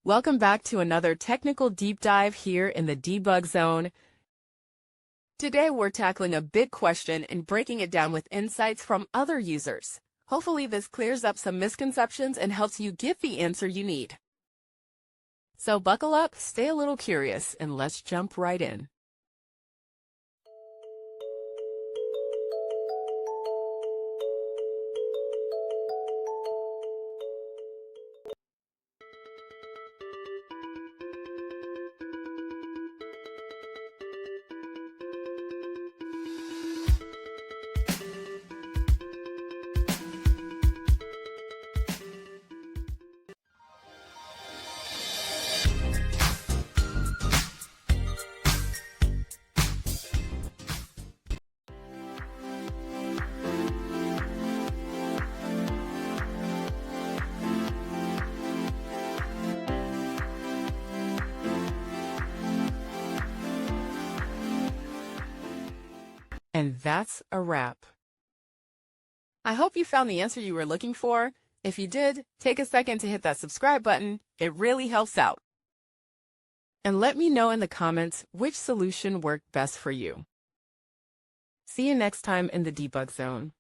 Welcome back to another technical deep dive here in the debug zone. Today we're tackling a big question and breaking it down with insights from other users. Hopefully this clears up some misconceptions and helps you get the answer you need. So buckle up, stay a little curious, and let's jump right in. And that's a wrap. I hope you found the answer you were looking for. If you did, take a second to hit that subscribe button. It really helps out. And let me know in the comments which solution worked best for you. See you next time in the debug zone.